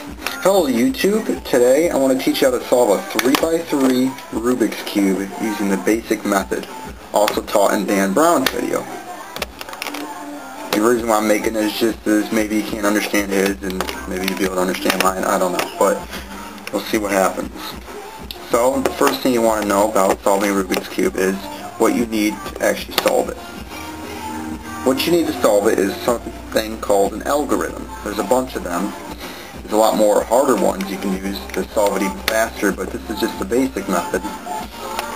Hello YouTube, today I want to teach you how to solve a 3x3 Rubik's Cube using the basic method, also taught in Dan Brown's video. The reason why I'm making it is just as maybe you can't understand his and maybe you'll be able to understand mine, I don't know, but we'll see what happens. So the first thing you want to know about solving a Rubik's Cube is what you need to actually solve it. What you need to solve it is something called an algorithm. There's a bunch of them. There's a lot more harder ones you can use to solve it even faster, but this is just the basic method.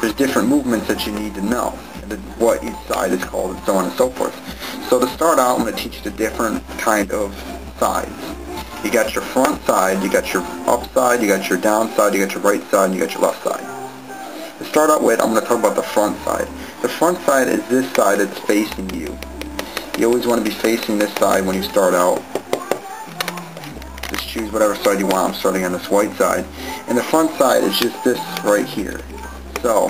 There's different movements that you need to know, and what each side is called, and so on and so forth. So to start out, I'm going to teach you the different kind of sides. You got your front side, you got your up side, you got your down side, you got your right side, and you got your left side. To start out with, I'm going to talk about the front side. The front side is this side that's facing you. You always want to be facing this side when you start out. Just choose whatever side you want. I'm starting on this white side. And the front side is just this right here. So,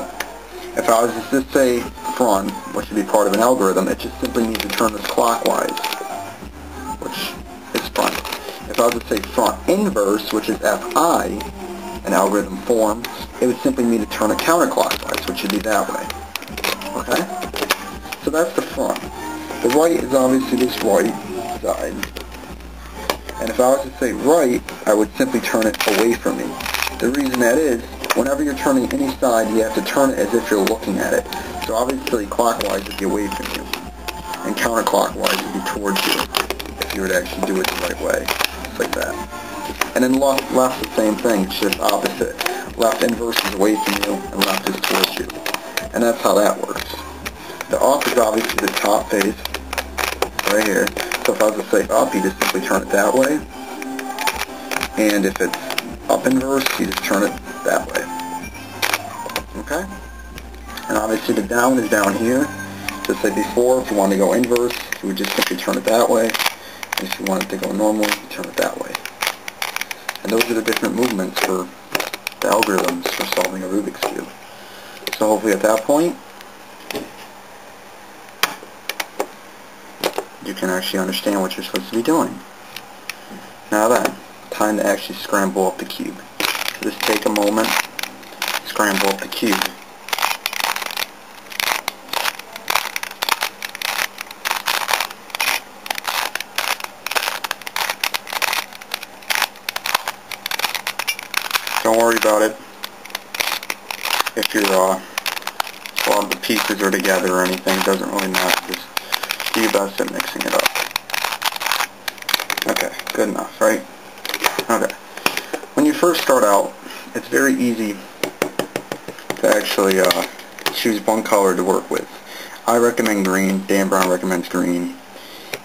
if I was to just say front, which would be part of an algorithm, it just simply means to turn this clockwise, which is front. If I was to say front inverse, which is Fi, an algorithm form, it would simply mean to turn it counterclockwise, which would be that way. Okay? So that's the front. The right is obviously this right side. And if I was to say right, I would simply turn it away from me. The reason that is, whenever you're turning any side, you have to turn it as if you're looking at it. So obviously clockwise would be away from you, and counterclockwise would be towards you, if you were to actually do it the right way, just like that. And then left the same thing, it's just opposite. Left inverse is away from you, and left is towards you. And that's how that works. The up is obviously the top face, right here. So if I was to say up, you just simply turn it that way. And if it's up inverse, you just turn it that way. Okay? And obviously the down is down here. Just like before, if you want to go inverse, you would just simply turn it that way. And if you want it to go normal, you turn it that way. And those are the different movements for the algorithms for solving a Rubik's Cube. So hopefully at that point, you can actually understand what you're supposed to be doing. Now then, time to actually scramble up the cube. So just take a moment, scramble up the cube. Don't worry about it if your a lot of the pieces are together or anything. It doesn't really matter. Just do your best at mixing it up. Okay, good enough, right? Okay. When you first start out, it's very easy to actually choose one color to work with. I recommend green. Dan Brown recommends green.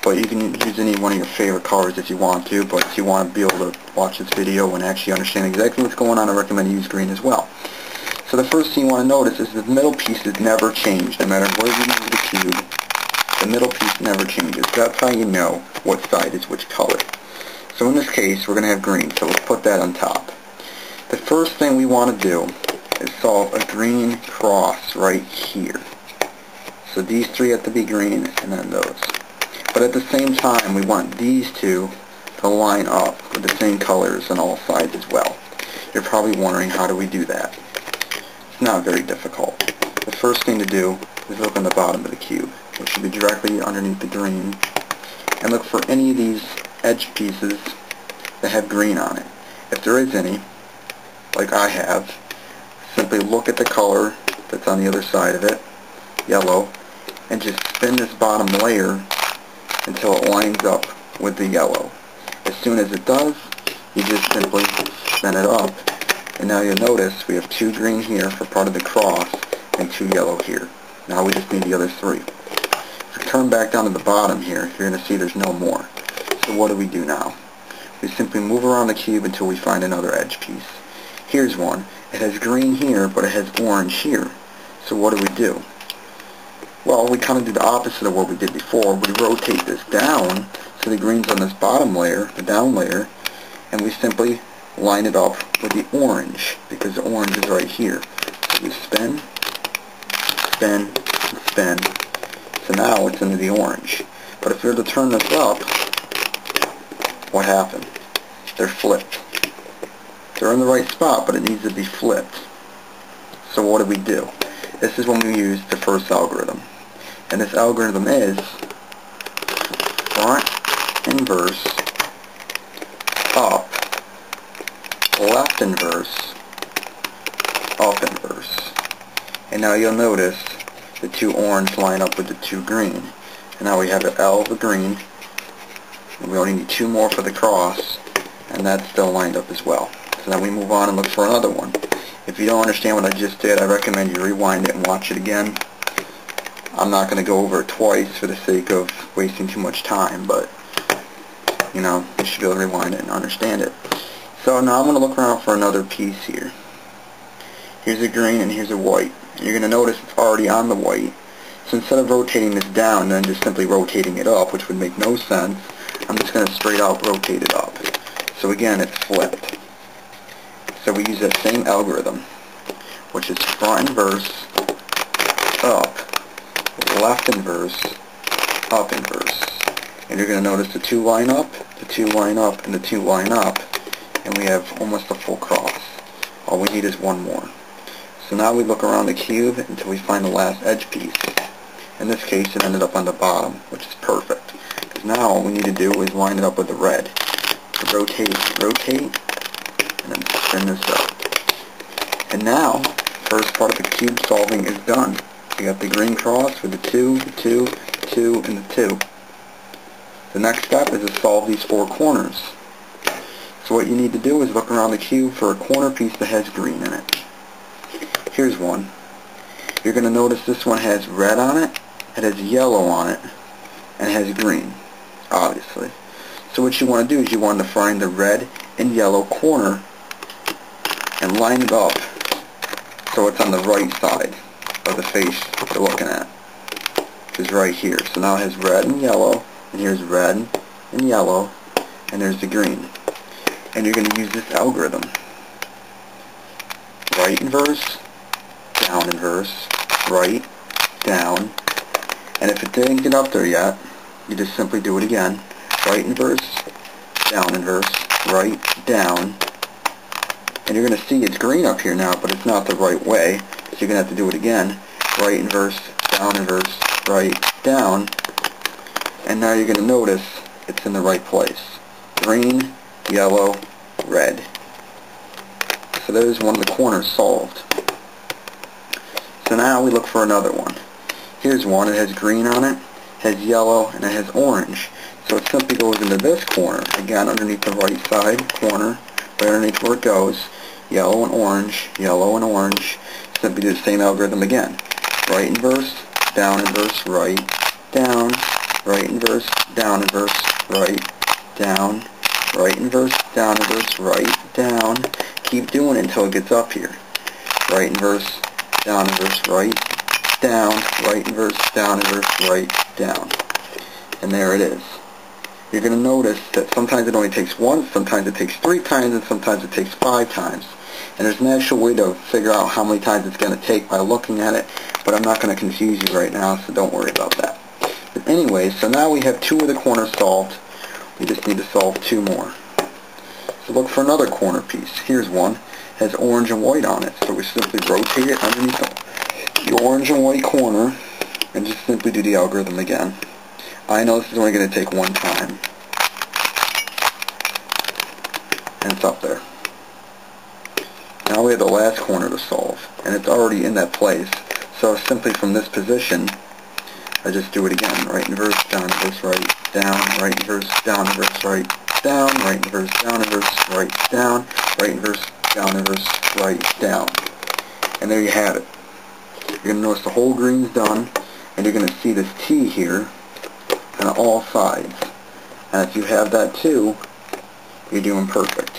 But you can use any one of your favorite colors if you want to, but if you want to be able to watch this video and actually understand exactly what's going on, I recommend you use green as well. So the first thing you want to notice is the middle pieces never change. No matter where you move the cube, the middle piece never changes. That's how you know what side is which color. So in this case, we're going to have green, so let's put that on top. The first thing we want to do is solve a green cross right here. So these three have to be green, and then those. But at the same time, we want these two to line up with the same colors on all sides as well. You're probably wondering, how do we do that? It's not very difficult. The first thing to do is look on the bottom of the cube, which should be directly underneath the green, and look for any of these edge pieces that have green on it. If there is any, like I have, simply look at the color that's on the other side of it, yellow, and just spin this bottom layer until it lines up with the yellow. As soon as it does, you just simply spin it up, and now you'll notice we have two green here for part of the cross and two yellow here. Now we just need the other three. If we turn back down to the bottom here, you're going to see there's no more. So what do we do now? We simply move around the cube until we find another edge piece. Here's one. It has green here, but it has orange here. So what do? Well, we kind of do the opposite of what we did before. We rotate this down so the green's on this bottom layer, the down layer, and we simply line it up with the orange, because the orange is right here. So we spin, spin, spin. So now it's into the orange. But if we were to turn this up, what happened? they're flipped. They're in the right spot, but it needs to be flipped. So what do? This is when we use the first algorithm. And this algorithm is front inverse, up, left inverse, up inverse. And now you'll notice the two orange line up with the two green. And now we have an L, the green, and we only need two more for the cross, and that's still lined up as well. So now we move on and look for another one. If you don't understand what I just did, I recommend you rewind it and watch it again. I'm not going to go over it twice for the sake of wasting too much time, but you know, you should be able to rewind it and understand it. So now I'm going to look around for another piece here. Here's a green and here's a white. And you're going to notice it's already on the white. So instead of rotating this down and then just simply rotating it up, which would make no sense, I'm just going to straight out rotate it up. So again, it's flipped. So we use that same algorithm, which is front inverse, up, left inverse, up inverse. And you're going to notice the two line up, the two line up, and the two line up, and we have almost a full cross. All we need is one more. So now we look around the cube until we find the last edge piece. In this case, it ended up on the bottom, which is perfect. Because now all we need to do is line it up with the red. So rotate, and then spin this up. And now, first part of the cube solving is done. You got the green cross with the 2, the 2, the 2, and the 2. The next step is to solve these four corners. So what you need to do is look around the cube for a corner piece that has green in it. Here's one. You're going to notice this one has red on it, it has yellow on it, and it has green, obviously. So what you want to do is you want to find the red and yellow corner and line it up so it's on the right side of the face you're looking at, which is right here. So now it has red and yellow, and here's red and yellow, and there's the green. And you're going to use this algorithm. Right inverse, down inverse, right, down, and if it didn't get up there yet, you just simply do it again. Right inverse, right, down, and you're going to see it's green up here now, but it's not the right way, so you're going to have to do it again. Right inverse, right, down, and now you're going to notice it's in the right place. Green, yellow, red. So there's one of the corners solved. So now we look for another one. Here's one. It has green on it, has yellow, and it has orange. So it simply goes into this corner. Again, underneath the right side corner, right underneath where it goes. Yellow and orange, yellow and orange. Simply do the same algorithm again. Right inverse, right, down, right inverse, right, down, right inverse, right, down. Keep doing it until it gets up here. Right inverse, right, down, right inverse, right, down. And there it is. You're going to notice that sometimes it only takes once, sometimes it takes 3 times, and sometimes it takes 5 times. And there's an actual way to figure out how many times it's going to take by looking at it, but I'm not going to confuse you right now, so don't worry about that. But anyway, so now we have 2 of the corners solved. We just need to solve 2 more. So look for another corner piece. Here's one. It has orange and white on it, so we simply rotate it underneath the orange and white corner and just simply do the algorithm again. I know this is only going to take 1 time, and it's up there. Now we have the last corner to solve, and it's already in that place. So simply from this position, I just do it again. Right inverse, right, down, right inverse, right, down, right inverse, right, down, right inverse, right, down. And there you have it. You're going to notice the whole green's done, and you're going to see this T here on all sides. And if you have that too, you're doing perfect.